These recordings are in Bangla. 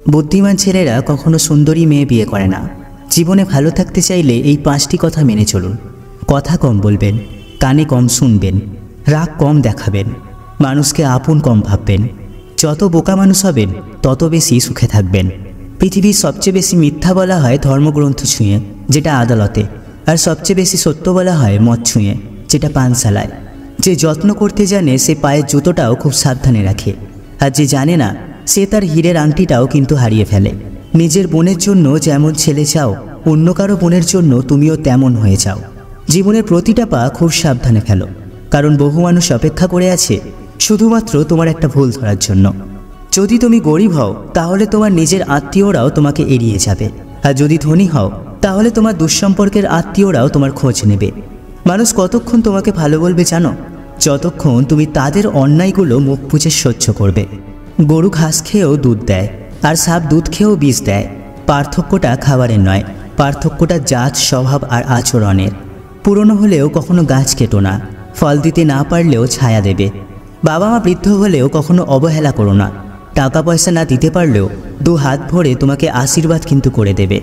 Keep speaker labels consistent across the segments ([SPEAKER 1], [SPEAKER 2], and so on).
[SPEAKER 1] বুদ্ধিমান ছেলেরা কখনো সুন্দরী মেয়ে বিয়ে করে না। জীবনে ভালো থাকতে চাইলে এই 5টি কথা মেনে চলুন। কথা কম বলবেন, কানে কম শুনবেন, রাগ কম দেখাবেন, মানুষকে আপন কম ভাববেন। যত বোকা মানুষ হবেন তত বেশি সুখে থাকবেন। পৃথিবীর সবচেয়ে বেশি মিথ্যা বলা হয় ধর্মগ্রন্থ ছুঁয়ে, যেটা আদালতে, আর সবচেয়ে বেশি সত্য বলা হয় মদ ছুঁয়ে, যেটা পানশালায়। যে যত্ন করতে জানে সে পায়ের জুতোটাও খুব সাবধানে রাখে, আর যে জানে না সে তার হীরের আংটিটাও কিন্তু হারিয়ে ফেলে। নিজের বোনের জন্য যেমন ছেলে চাও, অন্য কারো বোনের জন্য তুমিও তেমন হয়ে যাও। জীবনের প্রতিটা পা খুব সাবধানে ফেলো, কারণ বহু মানুষ অপেক্ষা করে আছে শুধুমাত্র তোমার একটা ভুল ধরার জন্য। যদি তুমি গরিব হও তাহলে তোমার নিজের আত্মীয়রাও তোমাকে এড়িয়ে যাবে, আর যদি ধনী হও তাহলে তোমার দুঃসম্পর্কের আত্মীয়রাও তোমার খোঁজ নেবে। মানুষ কতক্ষণ তোমাকে ভালো বলবে জানো? যতক্ষণ তুমি তাদের অন্যায়গুলো মুখ বুজে সহ্য করবে। গরু ঘাস খেয়েও দুধ দেয়, আর সাপ দুধ খেয়েও বিষ দেয়। পার্থক্যটা খাবারের নয়, পার্থক্যটা জাত, স্বভাব আর আচরণের। পুরনো হলেও কখনো গাছ কেটো না, ফল দিতে না পারলেও ছায়া দেবে। বাবা মা বৃদ্ধ হলেও কখনো অবহেলা করো না। টাকা পয়সা না দিতে পারলেও 2 হাত ভরে তোমাকে আশীর্বাদ কিন্তু করে দেবে।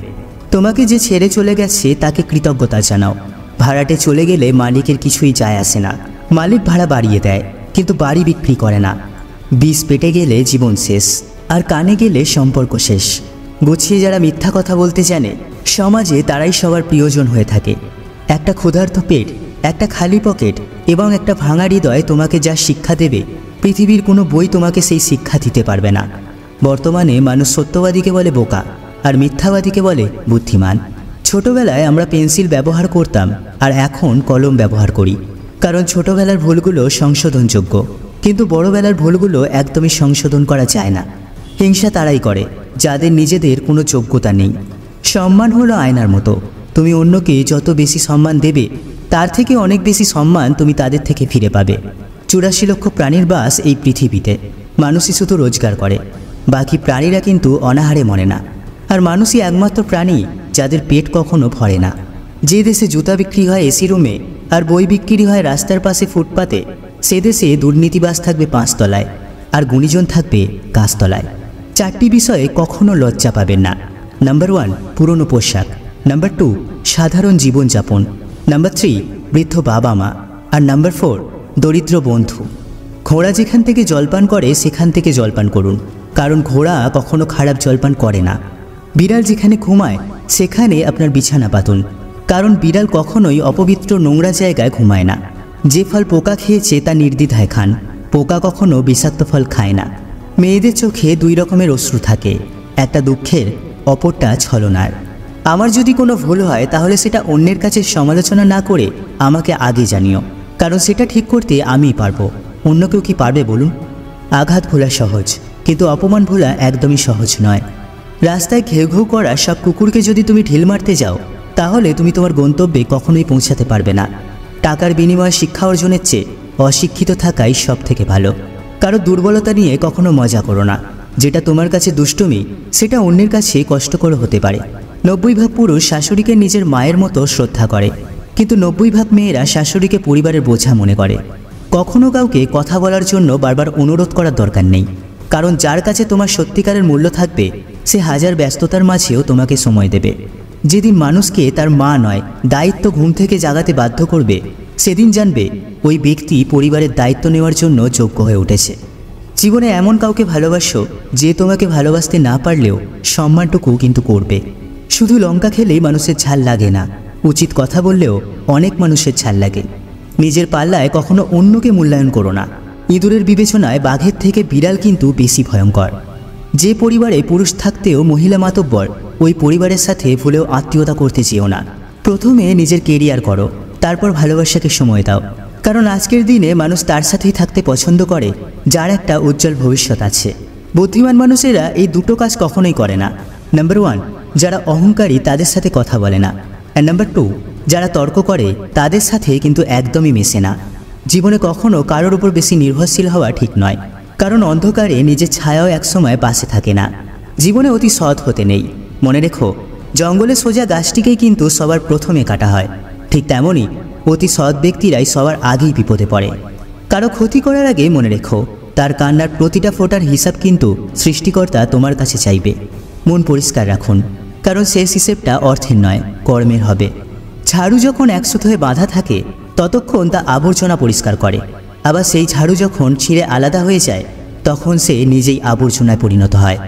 [SPEAKER 1] তোমাকে যে ছেড়ে চলে গেছে তাকে কৃতজ্ঞতা জানাও। ভাড়াটে চলে গেলে মালিকের কিছুই যায় আসে না। মালিক ভাড়া বাড়িয়ে দেয় কিন্তু বাড়ি বিক্রি করে না। বিষ পেটে গেলে জীবন শেষ, আর কানে গেলে সম্পর্ক শেষ। গুছিয়ে যারা মিথ্যা কথা বলতে জানে সমাজে তারাই সবার প্রিয়জন হয়ে থাকে। একটা ক্ষুধার্ত পেট, একটা খালি পকেট এবং একটা ভাঙা হৃদয় তোমাকে যা শিক্ষা দেবে, পৃথিবীর কোনো বই তোমাকে সেই শিক্ষা দিতে পারবে না। বর্তমানে মানুষ সত্যবাদীকে বলে বোকা, আর মিথ্যাবাদীকে বলে বুদ্ধিমান। ছোটবেলায় আমরা পেন্সিল ব্যবহার করতাম, আর এখন কলম ব্যবহার করি, কারণ ছোটবেলার ভুলগুলো সংশোধনযোগ্য, কিন্তু বড়বেলার ভুলগুলো একদমই সংশোধন করা যায় না। হিংসা তারাই করে যাদের নিজেদের কোনো যোগ্যতা নেই। সম্মান হলো আয়নার মতো, তুমি অন্যকে যত বেশি সম্মান দেবে তার থেকে অনেক বেশি সম্মান তুমি তাদের থেকে ফিরে পাবে। 84 লক্ষ প্রাণীর বাস এই পৃথিবীতে। মানুষই শুধু রোজগার করে, বাকি প্রাণীরা কিন্তু অনাহারে মরে না। আর মানুষই একমাত্র প্রাণী যাদের পেট কখনো ভরে না। যে দেশে জুতা বিক্রি হয় এসি রুমে আর বই বিক্রি হয় রাস্তার পাশে ফুটপাতে, সে দেশে দুর্নীতিবাজ থাকবে 5 তলায় আর গুণীজন থাকবে গাছতলায়। 4টি বিষয়ে কখনো লজ্জা পাবেন না। নাম্বার 1, পুরনো পোশাক। নাম্বার 2, সাধারণ জীবনযাপন। নাম্বার 3, বৃদ্ধ বাবা মা। আর নাম্বার 4, দরিদ্র বন্ধু। ঘোড়া যেখান থেকে জলপান করে সেখান থেকে জলপান করুন, কারণ ঘোড়া কখনো খারাপ জলপান করে না। বিড়াল যেখানে ঘুমায় সেখানে আপনার বিছানা পাতুন, কারণ বিড়াল কখনোই অপবিত্র নোংরা জায়গায় ঘুমায় না। যে ফল পোকা খেয়েছে তা নির্দ্বিধায় খান, পোকা কখনো বিষাক্ত ফল খায় না। মেয়েদের চোখে 2 রকমের অশ্রু থাকে, একটা দুঃখের, অপরটা ছলনার। আমার যদি কোনো ভুল হয় তাহলে সেটা অন্যের কাছে সমালোচনা না করে আমাকে আগে জানিও, কারণ সেটা ঠিক করতে আমিই পারবো। অন্য কেউ কি পারবে বলুন? আঘাত ভোলা সহজ, কিন্তু অপমান ভোলা একদমই সহজ নয়। রাস্তায় ঘেউ ঘেউ করা সব কুকুরকে যদি তুমি ঢিল মারতে যাও তাহলে তুমি তোমার গন্তব্যে কখনোই পৌঁছাতে পারবে না। টাকার বিনিময়ে শিক্ষা অর্জনের চেয়ে অশিক্ষিত থাকাই সব থেকে ভালো। কারো দুর্বলতা নিয়ে কখনো মজা করো না। যেটা তোমার কাছে দুষ্টুমি সেটা অন্যের কাছে কষ্টকর হতে পারে। 90% পুরুষ শাশুড়িকে নিজের মায়ের মতো শ্রদ্ধা করে, কিন্তু 90% মেয়েরা শাশুড়িকে পরিবারের বোঝা মনে করে। কখনো কাউকে কথা বলার জন্য বারবার অনুরোধ করার দরকার নেই, কারণ যার কাছে তোমার সত্যিকারের মূল্য থাকবে সে হাজার ব্যস্ততার মাঝেও তোমাকে সময় দেবে। যেদিন মানুষকে তার মা নয় দায়িত্ব ঘুম থেকে জাগাতে বাধ্য করবে, সেদিন জানবে ওই ব্যক্তি পরিবারের দায়িত্ব নেওয়ার জন্য যোগ্য হয়ে উঠেছে। জীবনে এমন কাউকে ভালোবাসো যে তোমাকে ভালোবাসতে না পারলেও সম্মানটুকু কিন্তু করবে। শুধু লঙ্কা খেলেই মানুষের ঝাল লাগে না, উচিত কথা বললেও অনেক মানুষের ঝাল লাগে। নিজের পাল্লায় কখনো অন্যকে মূল্যায়ন করো না। ইঁদুরের বিবেচনায় বাঘের থেকে বিড়াল কিন্তু বেশি ভয়ঙ্কর। যে পরিবারে পুরুষ থাকতেও মহিলা মাতব্বর, ওই পরিবারের সাথে ভুলেও আত্মীয়তা করতে চেও না। প্রথমে নিজের কেরিয়ার করো, তারপর ভালোবাসাকে সময় দাও, কারণ আজকের দিনে মানুষ তার সাথেই থাকতে পছন্দ করে যার একটা উজ্জ্বল ভবিষ্যৎ আছে। বুদ্ধিমান মানুষেরা এই 2টো কাজ কখনোই করে না। নাম্বার 1, যারা অহংকারী তাদের সাথে কথা বলে না। আর নাম্বার 2, যারা তর্ক করে তাদের সাথে কিন্তু একদমই মেশে না। জীবনে কখনো কারোর উপর বেশি নির্ভরশীল হওয়া ঠিক নয়, কারণ অন্ধকারে নিজের ছায়াও একসময় পাশে থাকে না। জীবনে অতি সৎ হতে নেই। মনে রেখো, জঙ্গলে সোজা গাছটিকেই কিন্তু সবার প্রথমে কাটা হয়, ঠিক তেমনই অতি সৎ ব্যক্তিরাই সবার আগেই বিপদে পড়ে। কারো ক্ষতি করার আগে মনে রেখো, তার কান্নার প্রতিটা ফোঁটার হিসাব কিন্তু সৃষ্টিকর্তা তোমার কাছে চাইবে। মন পরিষ্কার রাখুন, কারণ শেষ হিসেবটা অর্থের নয়, কর্মের হবে। ঝাড়ু যখন একসাথে হয়ে বাঁধা থাকে ততক্ষণ তা আবর্জনা পরিষ্কার করে, আবার সেই ঝাড়ু যখন ছিঁড়ে আলাদা হয়ে যায় তখন সে নিজেই আবর্জনায় পরিণত হয়।